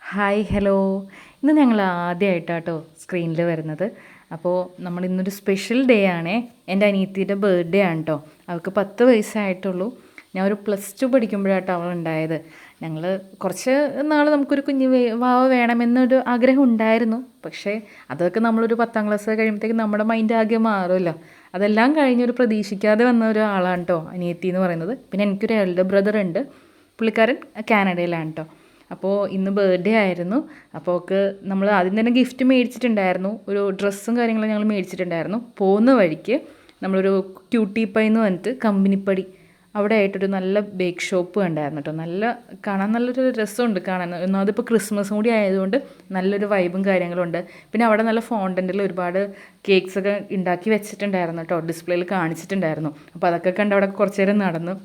Hi hello. ഇന്ന് ഞങ്ങൾ ആദ്യമായിട്ടാട്ടോ സ്ക്രീനിൽ വരുന്നത്. അപ്പോൾ നമ്മൾ ഇന്നൊരു സ്പെഷ്യൽ ഡേ ആണേ. എൻ്റെ അനിയത്തിയുടെ ബർത്ത്ഡേ ആണ് കേട്ടോ. അവൾക്ക് 10 വയസ്സായിട്ടുള്ളൂ. ഞാൻ ഒരു +2 പഠിക്കുമ്പോഴാട്ടോ അവളുണ്ടായത്. ഞങ്ങൾ കുറച്ച് നാൾ നമുക്കൊരു കുഞ്ഞ് വാവ വേണമെന്നൊരു ആഗ്രഹം ഉണ്ടായിരുന്നു. പക്ഷേ അതൊക്കെ നമ്മളൊരു 10ാം ക്ലാസ് കഴിയുമ്പോഴത്തേക്കും നമ്മുടെ മൈൻഡ് ആകെ മാറുമല്ലോ. അതെല്ലാം കഴിഞ്ഞൊരു പ്രതീക്ഷിക്കാതെ വന്ന ഒരാളാണ് കേട്ടോ അനിയത്തി എന്ന് പറയുന്നത്. പിന്നെ എനിക്കൊരു എൽഡർ ബ്രദർ ഉണ്ട്. പുള്ളിക്കാരൻ കാനഡയിലാണ് കേട്ടോ. അപ്പോൾ ഇന്ന് ബർത്ത്ഡേ ആയിരുന്നു. അപ്പോൾ ഒക്കെ നമ്മൾ ആദ്യം തന്നെ ഗിഫ്റ്റ് മേടിച്ചിട്ടുണ്ടായിരുന്നു. ഒരു ഡ്രസ്സും കാര്യങ്ങളും ഞങ്ങൾ മേടിച്ചിട്ടുണ്ടായിരുന്നു. പോകുന്ന വഴിക്ക് നമ്മളൊരു ക്യൂട്ടി പൈ എന്ന് പറഞ്ഞിട്ട് കമ്പനിപ്പടി അവിടെ ആയിട്ടൊരു നല്ല ബേക്ക് ഷോപ്പ് കണ്ടായിരുന്നു കേട്ടോ. കാണാൻ നല്ലൊരു രസമുണ്ട് കാണാൻ. ഒന്നാമതിപ്പോൾ ക്രിസ്മസും കൂടി ആയതുകൊണ്ട് നല്ലൊരു വൈബും കാര്യങ്ങളും ഉണ്ട്. പിന്നെ അവിടെ നല്ല ഫോണ്ടൻറ്റിൽ ഒരുപാട് കേക്ക്സൊക്കെ ഉണ്ടാക്കി വെച്ചിട്ടുണ്ടായിരുന്നു കേട്ടോ. ഡിസ്പ്ലേയിൽ കാണിച്ചിട്ടുണ്ടായിരുന്നു. അപ്പോൾ അതൊക്കെ കണ്ട് അവിടെ കുറച്ച് നേരം നടന്നു.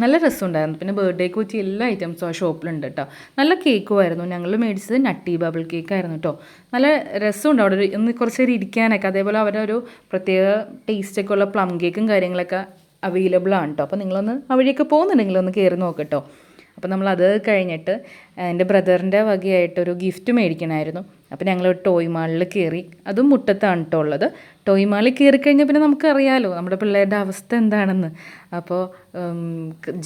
നല്ല രസമുണ്ടായിരുന്നു. പിന്നെ ബർത്ത്ഡേക്ക് പറ്റിയ എല്ലാ ഐറ്റംസും ആ ഷോപ്പിലുണ്ട് കേട്ടോ. നല്ല കേക്കും ആയിരുന്നു. ഞങ്ങൾ മേടിച്ചത് നട്ടി ബബിൾ കേക്കായിരുന്നു കേട്ടോ. നല്ല രസമുണ്ട് അവിടെ ഒന്ന് കുറച്ച് നേരം ഇരിക്കാനൊക്കെ. അതേപോലെ അവരുടെ ഒരു പ്രത്യേക ടേസ്റ്റൊക്കെ ഉള്ള പ്ലം കേക്കും കാര്യങ്ങളൊക്കെ അവൈലബിൾ ആണ് കേട്ടോ. അപ്പോൾ നിങ്ങളൊന്ന് അവിടെയൊക്കെ പോകുന്നുണ്ടെങ്കിൽ ഒന്ന് കയറി നോക്കട്ടോ. അപ്പോൾ നമ്മളത് കഴിഞ്ഞിട്ട് എൻ്റെ ബ്രദറിൻ്റെ വകയായിട്ടൊരു ഗിഫ്റ്റ് മേടിക്കണമായിരുന്നു. അപ്പോൾ ഞങ്ങൾ ടോയ് മാളിൽ കയറി. അതും മുട്ടത്താണ് കേട്ടോ ഉള്ളത്. ടോയ് മാളിൽ കയറി കഴിഞ്ഞാൽ പിന്നെ നമുക്കറിയാമല്ലോ നമ്മുടെ പിള്ളേരുടെ അവസ്ഥ എന്താണെന്ന്. അപ്പോൾ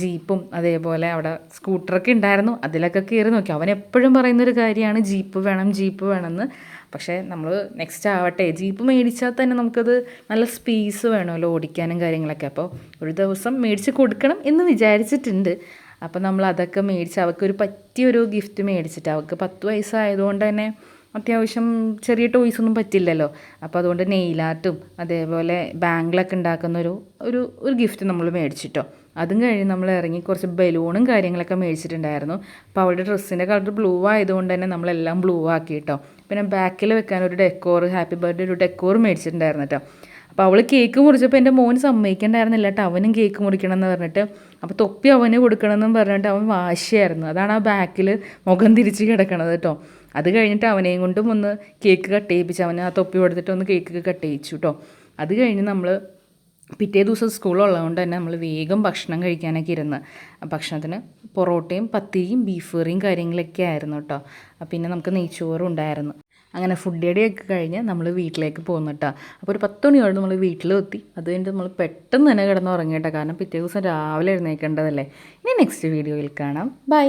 ജീപ്പും അതേപോലെ അവിടെ സ്കൂട്ടറൊക്കെ ഉണ്ടായിരുന്നു. അതിലൊക്കെ കയറി നോക്കി. അവൻ എപ്പോഴും പറയുന്നൊരു കാര്യമാണ് ജീപ്പ് വേണമെന്ന്. പക്ഷേ നമ്മൾ നെക്സ്റ്റ് ആവട്ടെ. ജീപ്പ് മേടിച്ചാൽ തന്നെ നമുക്കത് നല്ല സ്പേസ് വേണമല്ലോ ഓടിക്കാനും കാര്യങ്ങളൊക്കെ. അപ്പോൾ ഒരു ദിവസം മേടിച്ച് കൊടുക്കണം എന്ന് വിചാരിച്ചിട്ടുണ്ട്. അപ്പോൾ നമ്മൾ അതൊക്കെ മേടിച്ച് അവൾക്കൊരു പറ്റിയൊരു ഗിഫ്റ്റ് മേടിച്ചിട്ട്, അവൾക്ക് 10 വയസ്സായതുകൊണ്ട് തന്നെ അത്യാവശ്യം ചെറിയ ടോയ്സൊന്നും പറ്റില്ലല്ലോ. അപ്പോൾ അതുകൊണ്ട് നെയിലാർട്ടും അതേപോലെ ബാങ്കിലൊക്കെ ഉണ്ടാക്കുന്ന ഒരു ഗിഫ്റ്റ് നമ്മൾ മേടിച്ചിട്ടോ. അതും കഴിഞ്ഞ് നമ്മൾ ഇറങ്ങി കുറച്ച് ബലൂണും കാര്യങ്ങളൊക്കെ മേടിച്ചിട്ടുണ്ടായിരുന്നു. അപ്പോൾ അവളുടെ ഡ്രസ്സിൻ്റെ കളർ ബ്ലൂ ആയതുകൊണ്ട് തന്നെ നമ്മളെല്ലാം ബ്ലൂ ആക്കി കേട്ടോ. പിന്നെ ബാക്കിൽ വെക്കാൻ ഒരു ഡെക്കോർ, ഹാപ്പി ബർത്ത്ഡേ ഒരു ഡെക്കോർ മേടിച്ചിട്ടുണ്ടായിരുന്നു കേട്ടോ. അപ്പോൾ അവൾ കേക്ക് മുറിച്ചപ്പോൾ എൻ്റെ മോൻ സമ്മതിക്കണ്ടായിരുന്നില്ല കേട്ടോ. അവനും കേക്ക് മുറിക്കണം എന്ന് പറഞ്ഞിട്ട്, അപ്പോൾ തൊപ്പി അവന് കൊടുക്കണമെന്നും പറഞ്ഞിട്ട് അവൻ വാശിയായിരുന്നു. അതാണ് ആ ബാക്കിൽ മുഖം തിരിച്ച് കിടക്കണത് കേട്ടോ. അത് കഴിഞ്ഞിട്ട് അവനെയും കൊണ്ടും ഒന്ന് കേക്ക് കട്ട് ചെയ്യിപ്പിച്ച്, അവന് ആ തൊപ്പി കൊടുത്തിട്ട് ഒന്ന് കേക്ക് കട്ട് ചെയ്യിച്ചു കേട്ടോ. അത് കഴിഞ്ഞ് നമ്മൾ പിറ്റേ ദിവസം സ്കൂളുള്ളതുകൊണ്ട് തന്നെ നമ്മൾ വേഗം ഭക്ഷണം കഴിക്കാനൊക്കെ ഇരുന്ന്. ഭക്ഷണത്തിന് പൊറോട്ടയും പത്തിരിയും ബീഫ് കറിയും കാര്യങ്ങളൊക്കെ ആയിരുന്നു കേട്ടോ. പിന്നെ നമുക്ക് നെയ്ച്ചോറും ഉണ്ടായിരുന്നു. അങ്ങനെ ഫുഡ് ഡേയൊക്കെ കഴിഞ്ഞ് നമ്മൾ വീട്ടിലേക്ക് പോകുന്നു കേട്ടോ. അപ്പോൾ ഒരു 10 മണിയോടെ നമ്മൾ വീട്ടിലെത്തി. അത് കഴിഞ്ഞിട്ട് നമ്മൾ പെട്ടെന്ന് തന്നെ കിടന്ന് ഉറങ്ങി കേട്ടോ. കാരണം പിറ്റേ ദിവസം രാവിലെ എഴുന്നേൽക്കേണ്ടതല്ലേ. ഇനി നെക്സ്റ്റ് വീഡിയോയിൽ കാണാം. ബൈ.